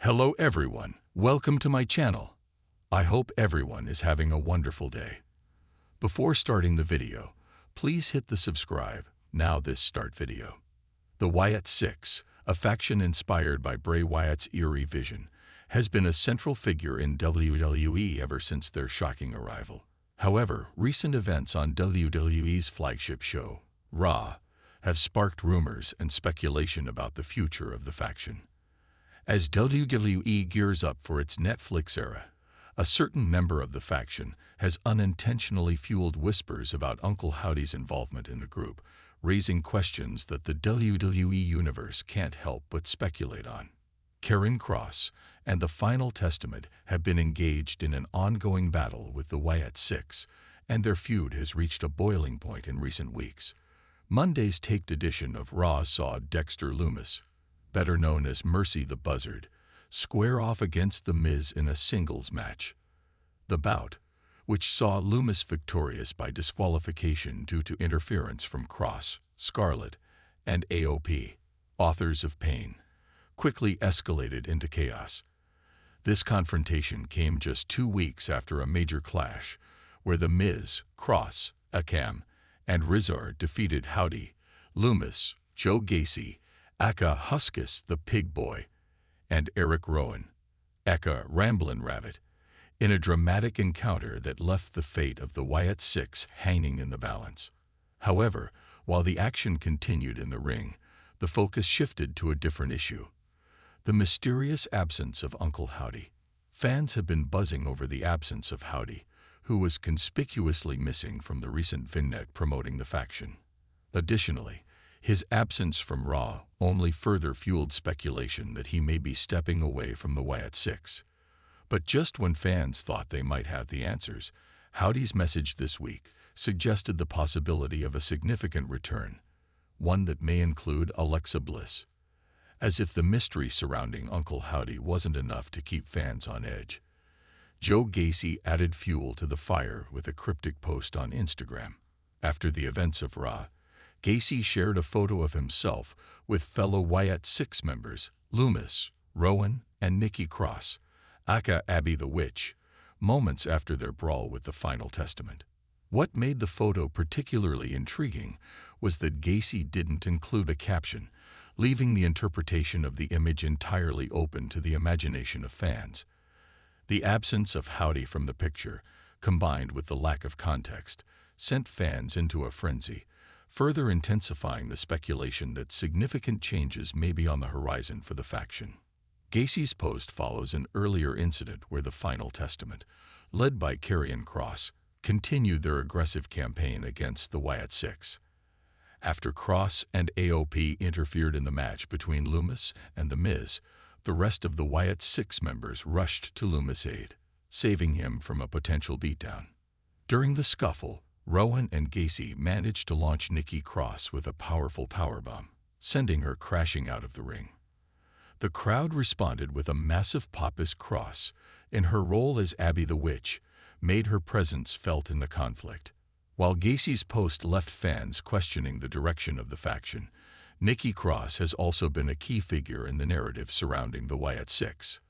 Hello everyone, welcome to my channel. I hope everyone is having a wonderful day. Before starting the video, please hit the subscribe, now this start video. The Wyatt Six, a faction inspired by Bray Wyatt's eerie vision, has been a central figure in WWE ever since their shocking arrival. However, recent events on WWE's flagship show, Raw, have sparked rumors and speculation about the future of the faction. As WWE gears up for its Netflix era, a certain member of the faction has unintentionally fueled whispers about Uncle Howdy's involvement in the group, raising questions that the WWE universe can't help but speculate on. Nikki Cross and the Final Testament have been engaged in an ongoing battle with the Wyatt Six, and their feud has reached a boiling point in recent weeks. Monday's taped edition of Raw saw Dexter Lumis, better known as Mercy the Buzzard, square off against The Miz in a singles match. The bout, which saw Lumis victorious by disqualification due to interference from Cross, Scarlett, and AOP, Authors of Pain, quickly escalated into chaos. This confrontation came just 2 weeks after a major clash, where The Miz, Cross, Akam, and Rizar defeated Howdy, Lumis, Joe Gacy, aka Huskus the Pig Boy, and Eric Rowan, aka Ramblin' Rabbit, in a dramatic encounter that left the fate of the Wyatt Six hanging in the balance. However, while the action continued in the ring, the focus shifted to a different issue: the mysterious absence of Uncle Howdy. Fans have been buzzing over the absence of Howdy, who was conspicuously missing from the recent vignette promoting the faction. Additionally, his absence from Raw only further fueled speculation that he may be stepping away from the Wyatt Six. But just when fans thought they might have the answers, Howdy's message this week suggested the possibility of a significant return, one that may include Alexa Bliss. As if the mystery surrounding Uncle Howdy wasn't enough to keep fans on edge, Joe Gacy added fuel to the fire with a cryptic post on Instagram. After the events of Raw, Gacy shared a photo of himself with fellow Wyatt Six members Lumis, Rowan, and Nikki Cross, aka Abby the Witch, moments after their brawl with the Final Testament. What made the photo particularly intriguing was that Gacy didn't include a caption, leaving the interpretation of the image entirely open to the imagination of fans. The absence of Howdy from the picture, combined with the lack of context, sent fans into a frenzy, further intensifying the speculation that significant changes may be on the horizon for the faction. Gacy's post follows an earlier incident where the Final Testament, led by Nikki Cross, continued their aggressive campaign against the Wyatt Six. After Cross and AOP interfered in the match between Lumis and The Miz, the rest of the Wyatt Six members rushed to Lumis' aid, saving him from a potential beatdown. During the scuffle, Rowan and Gacy managed to launch Nikki Cross with a powerful powerbomb, sending her crashing out of the ring. The crowd responded with a massive pop as Cross, in her role as Abby the Witch, made her presence felt in the conflict. While Gacy's post left fans questioning the direction of the faction, Nikki Cross has also been a key figure in the narrative surrounding the Wyatt Six.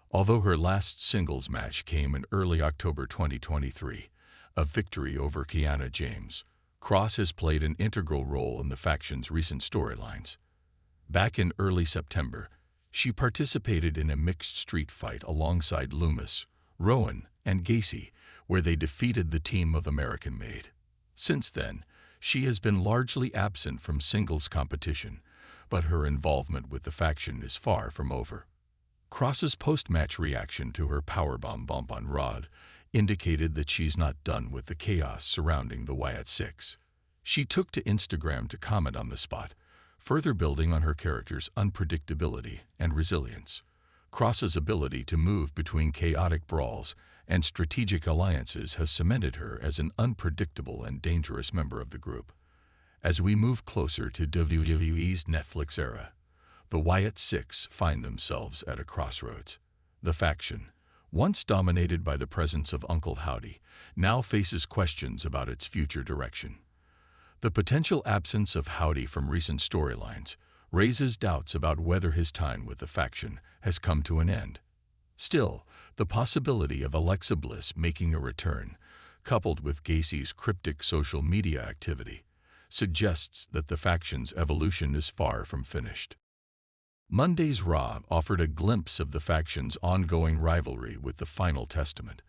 Although her last singles match came in early October 2023, a victory over Kiana James, Cross has played an integral role in the faction's recent storylines. Back in early September, she participated in a mixed street fight alongside Lumis, Rowan, and Gacy, where they defeated the team of American Made. Since then, she has been largely absent from singles competition, but her involvement with the faction is far from over. Cross's post-match reaction to her powerbomb bump on Raw indicated that she's not done with the chaos surrounding the Wyatt Six. She took to Instagram to comment on the spot, further building on her character's unpredictability and resilience. Cross's ability to move between chaotic brawls and strategic alliances has cemented her as an unpredictable and dangerous member of the group. As we move closer to WWE's Netflix era, the Wyatt Six find themselves at a crossroads. The faction, once dominated by the presence of Uncle Howdy, now faces questions about its future direction. The potential absence of Howdy from recent storylines, raises doubts about whether his time with the faction has come to an end. Still, the possibility of Alexa Bliss making a return, coupled with Gacy's cryptic social media activity, suggests that the faction's evolution is far from finished. Monday's Raw offered a glimpse of the faction's ongoing rivalry with the Final Testament,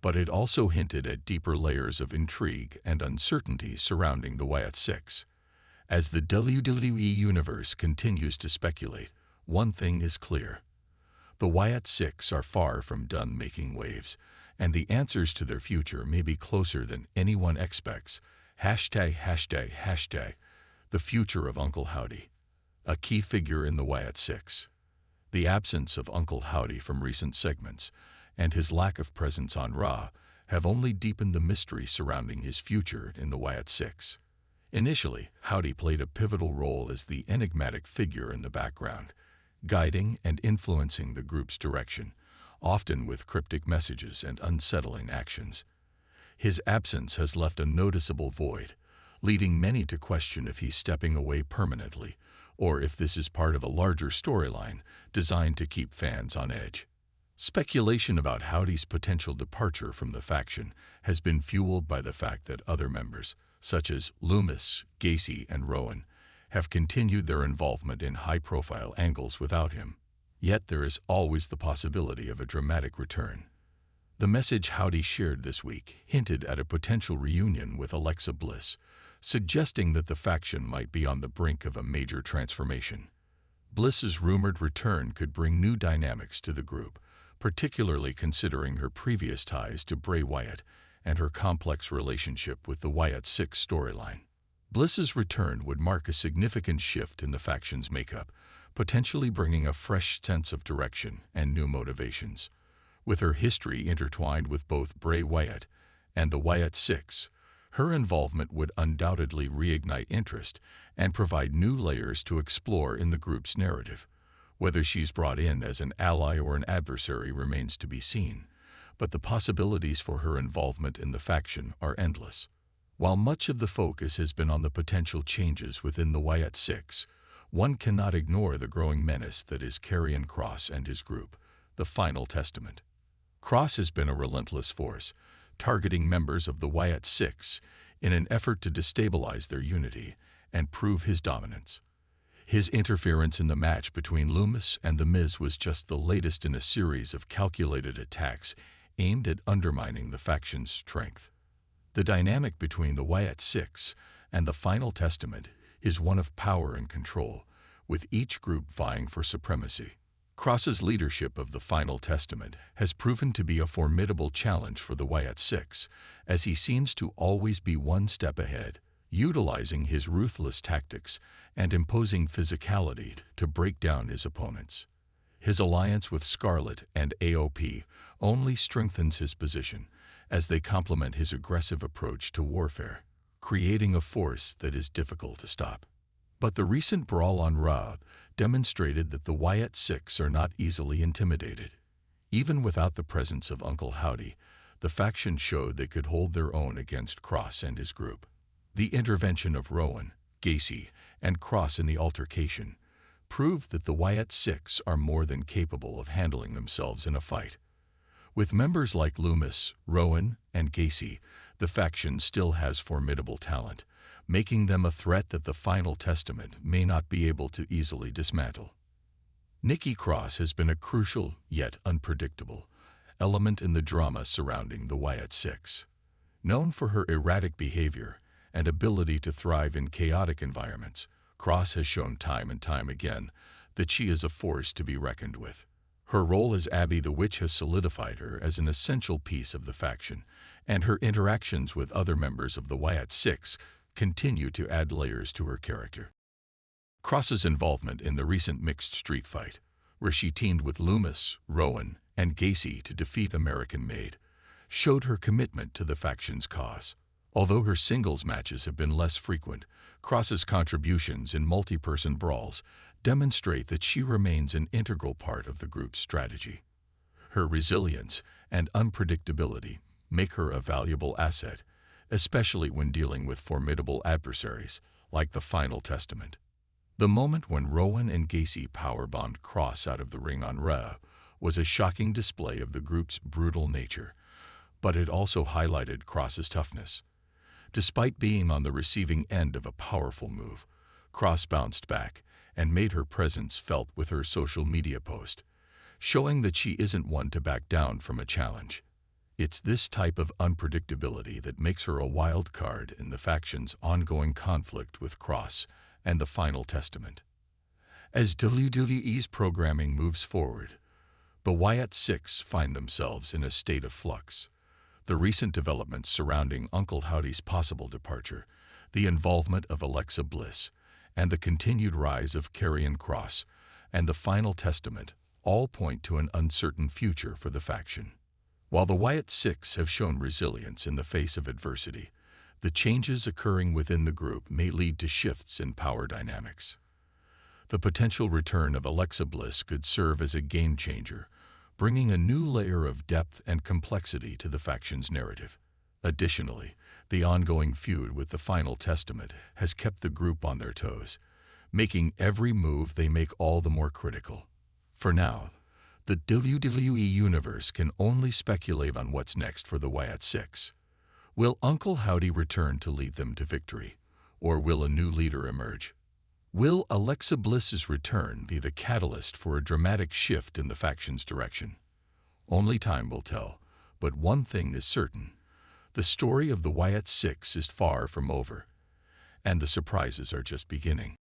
but it also hinted at deeper layers of intrigue and uncertainty surrounding the Wyatt Six. As the WWE Universe continues to speculate, one thing is clear. The Wyatt Six are far from done making waves, and the answers to their future may be closer than anyone expects. ###, the future of Uncle Howdy. A key figure in the Wyatt Six. The absence of Uncle Howdy from recent segments and his lack of presence on Raw have only deepened the mystery surrounding his future in the Wyatt Six. Initially, Howdy played a pivotal role as the enigmatic figure in the background, guiding and influencing the group's direction, often with cryptic messages and unsettling actions. His absence has left a noticeable void, leading many to question if he's stepping away permanently, or if this is part of a larger storyline designed to keep fans on edge. Speculation about Howdy's potential departure from the faction has been fueled by the fact that other members, such as Loomis, Gacy, and Rowan, have continued their involvement in high-profile angles without him. Yet there is always the possibility of a dramatic return. The message Howdy shared this week hinted at a potential reunion with Alexa Bliss, suggesting that the faction might be on the brink of a major transformation. Bliss's rumored return could bring new dynamics to the group, particularly considering her previous ties to Bray Wyatt and her complex relationship with the Wyatt Six storyline. Bliss's return would mark a significant shift in the faction's makeup, potentially bringing a fresh sense of direction and new motivations. With her history intertwined with both Bray Wyatt and the Wyatt Six, her involvement would undoubtedly reignite interest and provide new layers to explore in the group's narrative. Whether she's brought in as an ally or an adversary remains to be seen, but the possibilities for her involvement in the faction are endless. While much of the focus has been on the potential changes within the Wyatt Six, one cannot ignore the growing menace that is Karrion Kross and his group, the Final Testament. Kross has been a relentless force, targeting members of the Wyatt Six in an effort to destabilize their unity and prove his dominance. His interference in the match between Loomis and The Miz was just the latest in a series of calculated attacks aimed at undermining the faction's strength. The dynamic between the Wyatt Six and the Final Testament is one of power and control, with each group vying for supremacy. Kross's leadership of the Final Testament has proven to be a formidable challenge for the Wyatt Six, as he seems to always be one step ahead, utilizing his ruthless tactics and imposing physicality to break down his opponents. His alliance with Scarlett and AOP only strengthens his position, as they complement his aggressive approach to warfare, creating a force that is difficult to stop. But the recent brawl on Raw demonstrated that the Wyatt Six are not easily intimidated. Even without the presence of Uncle Howdy, the faction showed they could hold their own against Kross and his group. The intervention of Rowan, Gacy, and Kross in the altercation proved that the Wyatt Six are more than capable of handling themselves in a fight. With members like Loomis, Rowan, and Gacy, the faction still has formidable talent, making them a threat that the Final Testament may not be able to easily dismantle. Nikki Cross has been a crucial, yet unpredictable, element in the drama surrounding the Wyatt Six. Known for her erratic behavior and ability to thrive in chaotic environments, Cross has shown time and time again that she is a force to be reckoned with. Her role as Abby the Witch has solidified her as an essential piece of the faction, and her interactions with other members of the Wyatt Six continue to add layers to her character. Cross's involvement in the recent mixed street fight, where she teamed with Loomis, Rowan, and Gacy to defeat American Made, showed her commitment to the faction's cause. Although her singles matches have been less frequent, Cross's contributions in multi-person brawls demonstrate that she remains an integral part of the group's strategy. Her resilience and unpredictability make her a valuable asset, especially when dealing with formidable adversaries like the Final Testament. The moment when Rowan and Gacy powerbombed Cross out of the ring on Raw was a shocking display of the group's brutal nature, but it also highlighted Cross's toughness. Despite being on the receiving end of a powerful move, Cross bounced back and made her presence felt with her social media post, showing that she isn't one to back down from a challenge. It's this type of unpredictability that makes her a wild card in the faction's ongoing conflict with Cross and the Final Testament. As WWE's programming moves forward, the Wyatt Six find themselves in a state of flux. The recent developments surrounding Uncle Howdy's possible departure, the involvement of Alexa Bliss, and the continued rise of Karrion Kross and the Final Testament all point to an uncertain future for the faction. While the Wyatt Six have shown resilience in the face of adversity, the changes occurring within the group may lead to shifts in power dynamics. The potential return of Alexa Bliss could serve as a game-changer, bringing a new layer of depth and complexity to the faction's narrative. Additionally, the ongoing feud with the Final Testament has kept the group on their toes, making every move they make all the more critical. For now, the WWE Universe can only speculate on what's next for the Wyatt Six. Will Uncle Howdy return to lead them to victory, or will a new leader emerge? Will Alexa Bliss's return be the catalyst for a dramatic shift in the faction's direction? Only time will tell, but one thing is certain. The story of the Wyatt Six is far from over, and the surprises are just beginning.